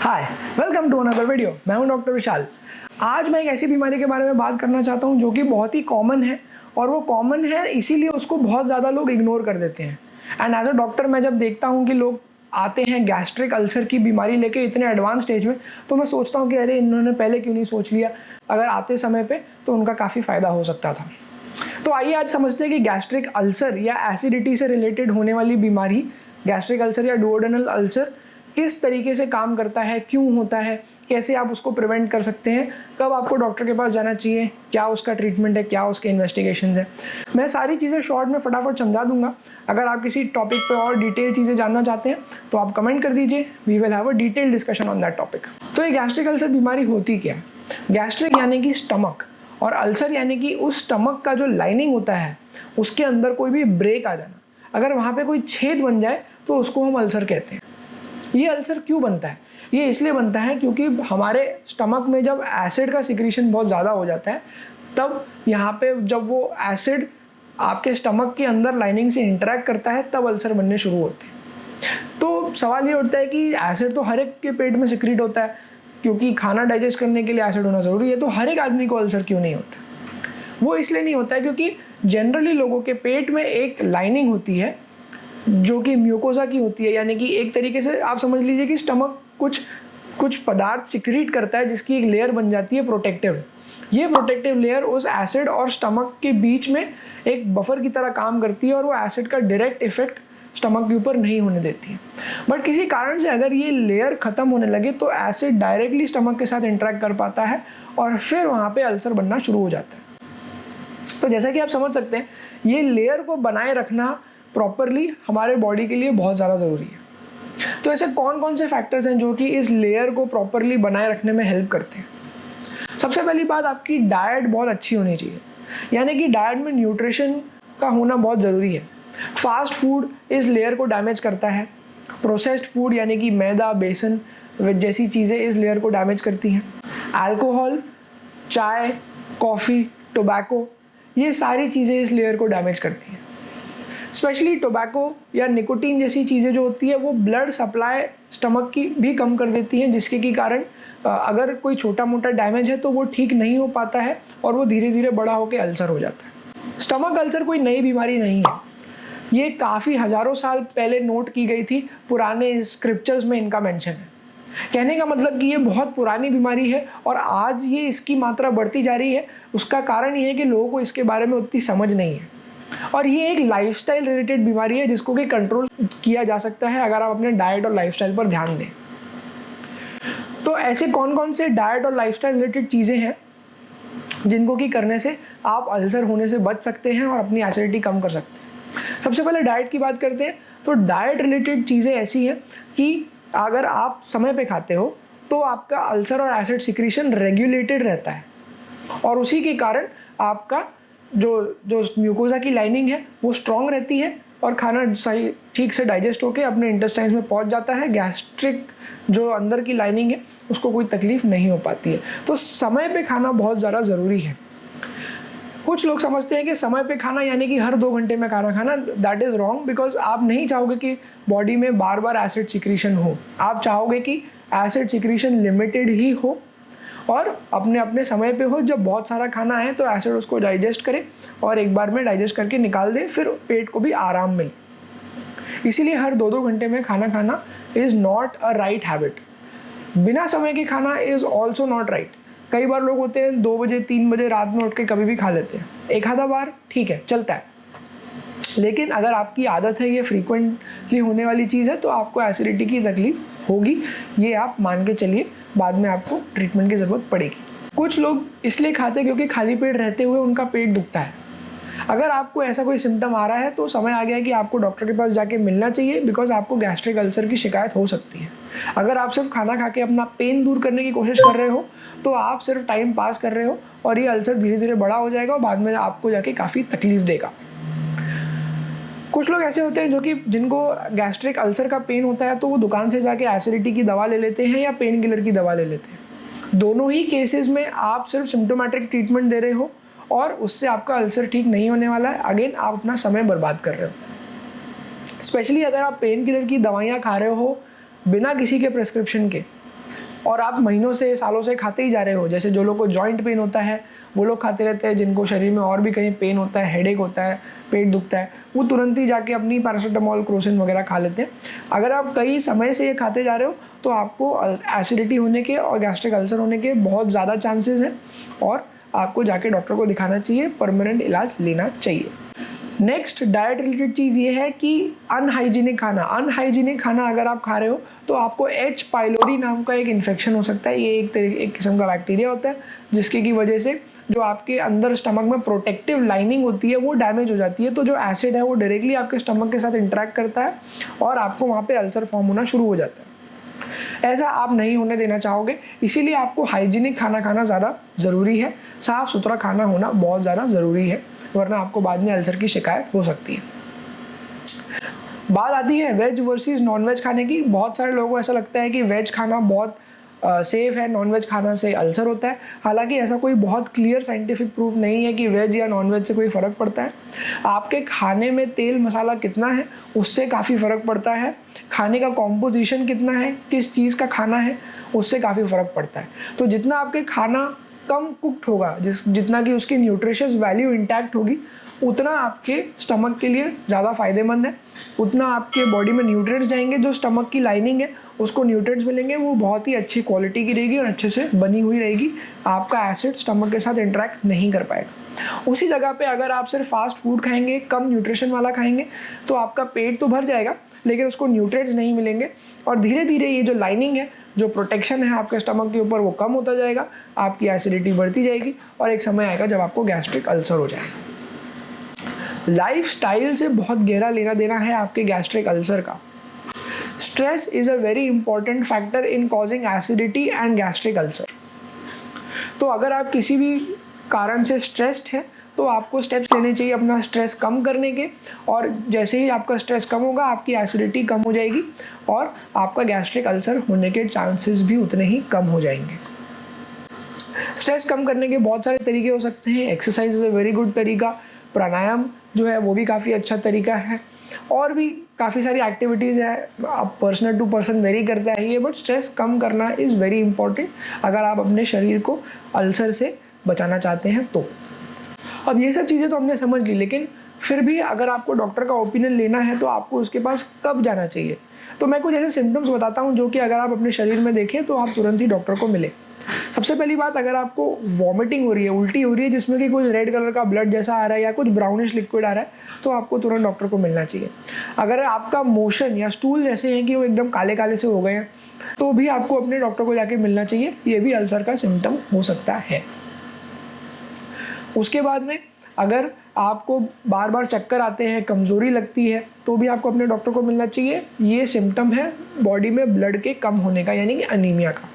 Hi, welcome to another video. मैं हूं doctor विशाल। आज मैं एक ऐसी बीमारी के बारे में बात करना चाहता हूं जो कि बहुत ही कॉमन है, और वो कॉमन है इसीलिए उसको बहुत ज़्यादा लोग इग्नोर कर देते हैं। एंड एज अ डॉक्टर मैं जब देखता हूं कि लोग आते हैं गैस्ट्रिक अल्सर की बीमारी लेके इतने एडवांस स्टेज में, तो मैं सोचता हूँ कि अरे इन्होंने पहले क्यों नहीं सोच लिया। अगर आते समय पर तो उनका काफ़ी फ़ायदा हो सकता था। तो आइए आज समझते हैं कि गैस्ट्रिक अल्सर या एसिडिटी से रिलेटेड होने वाली बीमारी, गैस्ट्रिक अल्सर या डुओडेनल अल्सर, किस तरीके से काम करता है, क्यों होता है, कैसे आप उसको प्रिवेंट कर सकते हैं, कब आपको डॉक्टर के पास जाना चाहिए, क्या उसका ट्रीटमेंट है, क्या उसके इन्वेस्टिगेशंस हैं। मैं सारी चीज़ें शॉर्ट में फटाफट समझा दूंगा। अगर आप किसी टॉपिक पे और डिटेल चीज़ें जानना चाहते हैं तो आप कमेंट कर दीजिए, we will have a detail discussion on that topic. तो ये गैस्ट्रिक अल्सर बीमारी होती क्या है? गैस्ट्रिक यानी कि स्टमक, और अल्सर यानी कि उस स्टमक का जो लाइनिंग होता है उसके अंदर कोई भी ब्रेक आ जाना, अगर वहाँ पे कोई छेद बन जाए तो उसको हम अल्सर कहते हैं। ये अल्सर क्यों बनता है? ये इसलिए बनता है क्योंकि हमारे स्टमक में जब एसिड का सिक्रीशन बहुत ज़्यादा हो जाता है, तब यहाँ पे जब वो एसिड आपके स्टमक के अंदर लाइनिंग से इंटरेक्ट करता है तब अल्सर बनने शुरू होते हैं। तो सवाल ये उठता है कि एसिड तो हर एक के पेट में सिक्रीट होता है, क्योंकि खाना डाइजेस्ट करने के लिए एसिड होना ज़रूरी है, तो हर एक आदमी को अल्सर क्यों नहीं होता? वो इसलिए नहीं होता है क्योंकि जनरली लोगों के पेट में एक लाइनिंग होती है जो कि म्यूकोसा की होती है, यानी कि एक तरीके से आप समझ लीजिए कि स्टमक कुछ पदार्थ सिक्रीट करता है जिसकी एक लेयर बन जाती है प्रोटेक्टिव। ये प्रोटेक्टिव लेयर उस एसिड और स्टमक के बीच में एक बफर की तरह काम करती है, और वो एसिड का डायरेक्ट इफेक्ट स्टमक के ऊपर नहीं होने देती है। बट किसी कारण से अगर ये लेयर ख़त्म होने लगे तो एसिड डायरेक्टली स्टमक के साथ इंटरेक्ट कर पाता है और फिर वहाँ पे अल्सर बनना शुरू हो जाता है। तो जैसा कि आप समझ सकते हैं, ये लेयर को बनाए रखना प्रॉपरली हमारे बॉडी के लिए बहुत ज़्यादा ज़रूरी है। तो ऐसे कौन कौन से फैक्टर्स हैं जो कि इस लेयर को प्रॉपरली बनाए रखने में हेल्प करते हैं? सबसे पहली बात, आपकी डाइट बहुत अच्छी होनी चाहिए, यानी कि डाइट में न्यूट्रिशन का होना बहुत ज़रूरी है। फास्ट फूड इस लेयर को डैमेज करता है। प्रोसेस्ड फूड यानी कि मैदा, बेसन जैसी चीज़ें इस लेयर को डैमेज करती हैं। अल्कोहल, चाय, कॉफ़ी, टोबैको, ये सारी चीज़ें इस लेयर को डैमेज करती हैं। स्पेशली टोबैको या निकोटीन जैसी चीज़ें जो होती है वो ब्लड सप्लाई स्टमक की भी कम कर देती हैं, जिसके की कारण अगर कोई छोटा मोटा डैमेज है तो वो ठीक नहीं हो पाता है और वो धीरे धीरे बड़ा होकर अल्सर हो जाता है। स्टमक अल्सर कोई नई बीमारी नहीं है, ये काफ़ी हज़ारों साल पहले नोट की गई थी, पुराने स्क्रिप्चर्स में इनका मेंशन है। कहने का मतलब कि ये बहुत पुरानी बीमारी है और आज ये इसकी मात्रा बढ़ती जा रही है। उसका कारण ये है कि लोगों को इसके बारे में उतनी समझ नहीं है, और ये एक लाइफस्टाइल रिलेटेड बीमारी है जिसको कि कंट्रोल किया जा सकता है अगर आप अपने डाइट और लाइफस्टाइल पर ध्यान दें। तो ऐसे कौन कौन से डाइट और लाइफस्टाइल रिलेटेड चीज़ें हैं जिनको कि करने से आप अल्सर होने से बच सकते हैं और अपनी एसिडिटी कम कर सकते हैं? सबसे पहले डाइट की बात करते हैं। तो डाइट रिलेटेड चीज़ें ऐसी हैं कि अगर आप समय पे खाते हो तो आपका अल्सर और एसिड सिक्रीशन रेगुलेटेड रहता है, और उसी के कारण आपका जो म्यूकोसा की लाइनिंग है वो स्ट्रॉन्ग रहती है और खाना सही ठीक से डाइजेस्ट होकर अपने इंटेस्टाइन्स में पहुंच जाता है। गैस्ट्रिक जो अंदर की लाइनिंग है उसको कोई तकलीफ नहीं हो पाती है। तो समय पे खाना बहुत ज़्यादा ज़रूरी है। कुछ लोग समझते हैं कि समय पे खाना यानी कि हर 2 घंटे में खाना खाना, दैट इज़ रॉन्ग, बिकॉज आप नहीं चाहोगे कि बॉडी में बार बार एसिड सिक्रीशन हो। आप चाहोगे कि एसिड सिक्रीशन लिमिटेड ही हो और अपने अपने समय पे हो। जब बहुत सारा खाना है तो एसिड उसको डाइजेस्ट करे और एक बार में डाइजेस्ट करके निकाल दे, फिर पेट को भी आराम मिले। इसीलिए हर 2-2 घंटे में खाना खाना is not a right habit. बिना समय के खाना इज़ ऑल्सो नॉट राइट। कई बार लोग होते हैं 2 बजे 3 बजे रात में उठ के कभी भी खा लेते हैं। एक आधा बार ठीक है, चलता है, लेकिन अगर आपकी आदत है, ये फ्रीक्वेंटली होने वाली चीज़ है, तो आपको एसिडिटी की तकलीफ होगी। ये आप मान के चलिए, बाद में आपको ट्रीटमेंट की ज़रूरत पड़ेगी। कुछ लोग इसलिए खाते हैं क्योंकि खाली पेट रहते हुए उनका पेट दुखता है। अगर आपको ऐसा कोई सिम्टम आ रहा है तो समय आ गया है कि आपको डॉक्टर के पास जाके मिलना चाहिए, बिकॉज आपको गैस्ट्रिक अल्सर की शिकायत हो सकती है। अगर आप सिर्फ खाना खा के अपना पेन दूर करने की कोशिश कर रहे हो तो आप सिर्फ टाइम पास कर रहे हो, और ये अल्सर धीरे धीरे बड़ा हो जाएगा और बाद में आपको जाके काफ़ी तकलीफ देगा। कुछ लोग ऐसे होते हैं जो कि जिनको गैस्ट्रिक अल्सर का पेन होता है तो वो दुकान से जाके एसिडिटी की दवा ले लेते हैं या पेन किलर की दवा ले लेते हैं। दोनों ही केसेस में आप सिर्फ सिम्टोमेटिक ट्रीटमेंट दे रहे हो और उससे आपका अल्सर ठीक नहीं होने वाला है। अगेन आप अपना समय बर्बाद कर रहे हो। स्पेशली अगर आप पेन किलर की दवाइयाँ खा रहे हो बिना किसी के प्रिस्क्रिप्शन के, और आप महीनों से सालों से खाते ही जा रहे हो, जैसे जो लोग को जॉइंट पेन होता है वो लोग खाते रहते हैं, जिनको शरीर में और भी कहीं पेन होता है, हेडेक होता है, पेट दुखता है, वो तुरंत ही जाके अपनी पैरासीटामोल, क्रोसिन वगैरह खा लेते हैं। अगर आप कई समय से ये खाते जा रहे हो तो आपको एसिडिटी होने के और गैस्ट्रिक अल्सर होने के बहुत ज़्यादा चांसेस हैं और आपको जाके डॉक्टर को दिखाना चाहिए, परमानेंट इलाज लेना चाहिए। नेक्स्ट डाइट रिलेटेड चीज़ ये है कि अनहाइजीनिक खाना अगर आप खा रहे हो तो आपको एच पाइलोरी नाम का एक इन्फेक्शन हो सकता है। ये एक किस्म का बैक्टीरिया होता है जिसके की वजह से जो आपके अंदर स्टमक में प्रोटेक्टिव लाइनिंग होती है वो डैमेज हो जाती है, तो जो एसिड है वो डायरेक्टली आपके स्टमक के साथ इंटरेक्ट करता है और आपको वहाँ पे अल्सर फॉर्म होना शुरू हो जाता है। ऐसा आप नहीं होने देना चाहोगे, इसीलिए आपको हाइजीनिक खाना खाना ज़्यादा ज़रूरी है, साफ़ सुथरा खाना होना बहुत ज़्यादा ज़रूरी है, वरना आपको बाद में अल्सर की शिकायत हो सकती है। बात आती है वेज वर्सेस नॉन वेज खाने की। बहुत सारे लोगों को ऐसा लगता है कि वेज खाना बहुत सेफ़ है, नॉन वेज खाना से अल्सर होता है। हालांकि ऐसा कोई बहुत क्लियर साइंटिफिक प्रूफ नहीं है कि वेज या नॉन वेज से कोई फ़र्क पड़ता है। आपके खाने में तेल मसाला कितना है उससे काफ़ी फ़र्क पड़ता है, खाने का कॉम्पोजिशन कितना है, किस चीज़ का खाना है उससे काफ़ी फ़र्क पड़ता है। तो जितना आपके खाना कम कुक्ड होगा, जितना कि उसकी न्यूट्रिशियस वैल्यू इंटैक्ट होगी, उतना आपके स्टमक के लिए ज़्यादा फ़ायदेमंद है, उतना आपके बॉडी में न्यूट्रिएंट्स जाएंगे, जो स्टमक की लाइनिंग है उसको न्यूट्रिएंट्स मिलेंगे, वो बहुत ही अच्छी क्वालिटी की रहेगी और अच्छे से बनी हुई रहेगी। आपका एसिड स्टमक के साथ इंटरेक्ट नहीं कर पाएगा। उसी जगह पे अगर आप सिर्फ फास्ट फूड खाएंगे, कम न्यूट्रिशन वाला खाएंगे, तो आपका पेट तो भर जाएगा लेकिन उसको न्यूट्रिएंट्स नहीं मिलेंगे और धीरे धीरे ये जो लाइनिंग है, जो प्रोटेक्शन है आपके स्टमक के ऊपर, वो कम होता जाएगा, आपकी एसिडिटी बढ़ती जाएगी और एक समय आएगा जब आपको गैस्ट्रिक अल्सर हो जाएगा। लाइफस्टाइल से बहुत गहरा लेना देना है आपके गैस्ट्रिक अल्सर का। Stress is a very important factor in causing acidity and gastric ulcer. तो अगर आप किसी भी कारण से स्ट्रेस्ड हैं तो आपको स्टेप्स लेने चाहिए अपना स्ट्रेस कम करने के, और जैसे ही आपका स्ट्रेस कम होगा आपकी एसिडिटी कम हो जाएगी और आपका गैस्ट्रिक अल्सर होने के चांसेस भी उतने ही कम हो जाएंगे। स्ट्रेस कम करने के बहुत सारे तरीके हो सकते हैं। Exercise is a very good तरीका, प्राणायाम जो है वो भी काफ़ी अच्छा तरीका है, और भी काफ़ी सारी एक्टिविटीज़ है, आप पर्सन टू पर्सन वेरी करता है ये, बट स्ट्रेस कम करना इज़ वेरी इंपॉर्टेंट अगर आप अपने शरीर को अल्सर से बचाना चाहते हैं तो। अब ये सब चीज़ें तो हमने समझ ली, लेकिन फिर भी अगर आपको डॉक्टर का ओपिनियन लेना है तो आपको उसके पास कब जाना चाहिए। तो मैं कुछ ऐसे सिम्टम्स बताता हूँ जो कि अगर आप अपने शरीर में देखें तो आप तुरंत ही डॉक्टर को मिले। सबसे पहली बात, अगर आपको वॉमिटिंग हो रही है, उल्टी हो रही है जिसमें कि कुछ रेड कलर का ब्लड जैसा आ रहा है या कुछ ब्राउनिश लिक्विड आ रहा है, तो आपको तुरंत डॉक्टर को मिलना चाहिए। अगर आपका मोशन या स्टूल जैसे हैं कि वो एकदम काले काले से हो गए हैं, तो भी आपको अपने डॉक्टर को जाके मिलना चाहिए, ये भी अल्सर का सिम्टम हो सकता है। उसके बाद में अगर आपको बार बार चक्कर आते हैं, कमज़ोरी लगती है, तो भी आपको अपने डॉक्टर को मिलना चाहिए। ये सिम्टम है बॉडी में ब्लड के कम होने का, यानी कि अनीमिया का।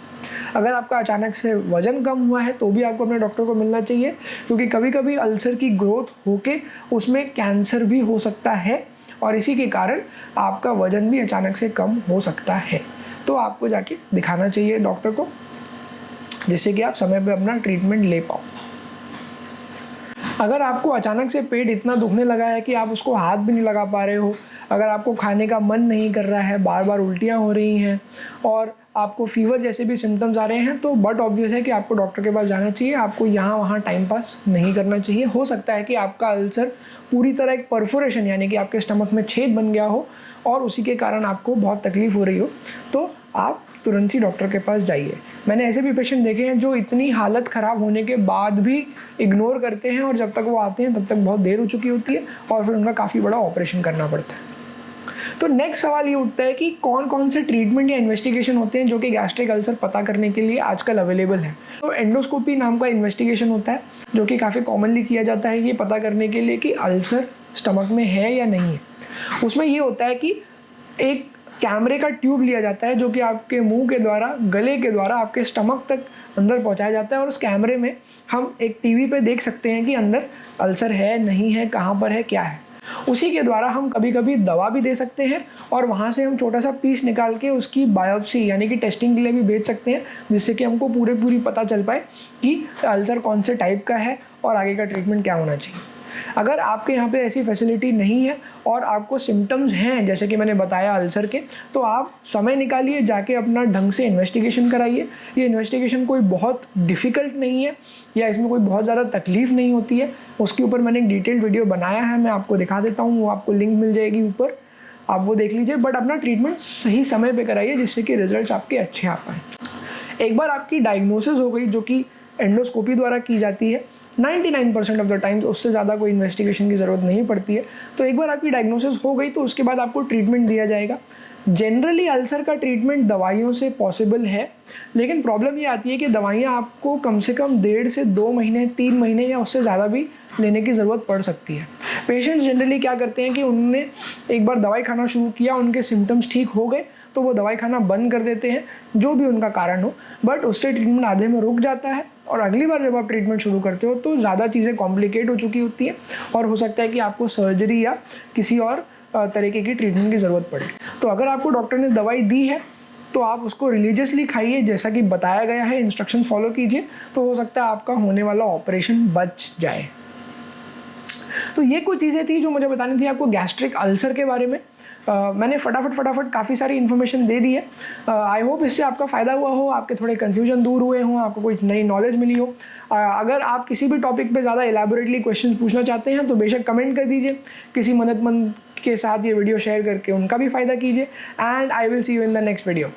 अगर आपका अचानक से वज़न कम हुआ है तो भी आपको अपने डॉक्टर को मिलना चाहिए, क्योंकि कभी कभी अल्सर की ग्रोथ होके उसमें कैंसर भी हो सकता है और इसी के कारण आपका वज़न भी अचानक से कम हो सकता है। तो आपको जाके दिखाना चाहिए डॉक्टर को, जिससे कि आप समय पे अपना ट्रीटमेंट ले पाओ। अगर आपको अचानक से पेट इतना दुखने लगा है कि आप उसको हाथ भी नहीं लगा पा रहे हो, अगर आपको खाने का मन नहीं कर रहा है, बार बार उल्टियाँ हो रही हैं और आपको फीवर जैसे भी सिम्टम्स आ रहे हैं, तो बट ऑब्वियस है कि आपको डॉक्टर के पास जाना चाहिए। आपको यहाँ वहाँ टाइम पास नहीं करना चाहिए। हो सकता है कि आपका अल्सर पूरी तरह एक परफोरेशन, यानी कि आपके स्टमक में छेद बन गया हो और उसी के कारण आपको बहुत तकलीफ़ हो रही हो, तो आप तुरंत ही डॉक्टर के पास जाइए। मैंने ऐसे भी पेशेंट देखे हैं जो इतनी हालत ख़राब होने के बाद भी इग्नोर करते हैं और जब तक वो आते हैं तब तक बहुत देर हो चुकी होती है और फिर उनका काफ़ी बड़ा ऑपरेशन करना पड़ता है। तो नेक्स्ट सवाल ये उठता है कि कौन कौन से ट्रीटमेंट या इन्वेस्टिगेशन होते हैं जो कि गैस्ट्रिक अल्सर पता करने के लिए आजकल अवेलेबल है। तो एंडोस्कोपी नाम का इन्वेस्टिगेशन होता है जो कि काफ़ी कॉमनली किया जाता है, ये पता करने के लिए कि अल्सर स्टमक में है या नहीं है। उसमें ये होता है कि एक कैमरे का ट्यूब लिया जाता है जो कि आपके मुंह के द्वारा, गले के द्वारा आपके स्टमक तक अंदर पहुंचाया जाता है, और उस कैमरे में हम एक टीवी पे देख सकते हैं कि अंदर अल्सर है, नहीं है, कहाँ पर है, क्या है। उसी के द्वारा हम कभी कभी दवा भी दे सकते हैं और वहाँ से हम छोटा सा पीस निकाल के उसकी बायोप्सी यानी कि टेस्टिंग के लिए भी भेज सकते हैं, जिससे कि हमको पूरी पता चल पाए कि अल्सर कौन से टाइप का है और आगे का ट्रीटमेंट क्या होना चाहिए। अगर आपके यहाँ पे ऐसी फैसिलिटी नहीं है और आपको सिम्टम्स हैं जैसे कि मैंने बताया अल्सर के, तो आप समय निकालिए, जाके अपना ढंग से इन्वेस्टिगेशन कराइए। ये इन्वेस्टिगेशन कोई बहुत डिफ़िकल्ट नहीं है या इसमें कोई बहुत ज़्यादा तकलीफ़ नहीं होती है। उसके ऊपर मैंने एक डिटेल्ड वीडियो बनाया है, मैं आपको दिखा देता हूँ, वो आपको लिंक मिल जाएगी ऊपर, आप वो देख लीजिए। बट अपना ट्रीटमेंट सही समय पे कराइए जिससे कि रिजल्ट्स आपके अच्छे आ पाएँ। एक बार आपकी डायग्नोसिस हो गई, जो कि एंडोस्कोपी द्वारा की जाती है, 99% ऑफ द टाइम्स उससे ज़्यादा कोई इन्वेस्टिगेशन की ज़रूरत नहीं पड़ती है। तो एक बार आपकी डायग्नोसिस हो गई तो उसके बाद आपको ट्रीटमेंट दिया जाएगा। जनरली अल्सर का ट्रीटमेंट दवाइयों से पॉसिबल है, लेकिन प्रॉब्लम ये आती है कि दवाइयाँ आपको कम से कम 1.5 से 2 महीने, 3 महीने या उससे ज़्यादा भी लेने की ज़रूरत पड़ सकती है। पेशेंट्स जनरली क्या करते हैं कि उन्होंने एक बार दवाई खाना शुरू किया, उनके सिम्टम्स ठीक हो गए तो वो दवाई खाना बंद कर देते हैं, जो भी उनका कारण हो, बट उससे ट्रीटमेंट आधे में रुक जाता है और अगली बार जब आप ट्रीटमेंट शुरू करते हो तो ज़्यादा चीज़ें कॉम्प्लिकेट हो चुकी होती हैं और हो सकता है कि आपको सर्जरी या किसी और तरीके की ट्रीटमेंट की ज़रूरत पड़े। तो अगर आपको डॉक्टर ने दवाई दी है तो आप उसको रिलीजियसली खाइए, जैसा कि बताया गया है, इंस्ट्रक्शन फॉलो कीजिए, तो हो सकता है आपका होने वाला ऑपरेशन बच जाए। तो ये कुछ चीज़ें थी जो मुझे बतानी थी आपको गैस्ट्रिक अल्सर के बारे में। मैंने फटाफट काफ़ी सारी इन्फॉर्मेशन दे दी है। आई होप इससे आपका फ़ायदा हुआ हो, आपके थोड़े कन्फ्यूजन दूर हुए हों, आपको कोई नई नॉलेज मिली हो। अगर आप किसी भी टॉपिक पे ज़्यादा एलैबोरेटली क्वेश्चन पूछना चाहते हैं तो बेशक कमेंट कर दीजिए। किसी मददमंद के साथ ये वीडियो शेयर करके उनका भी फ़ायदा कीजिए। And I will see you in the next video.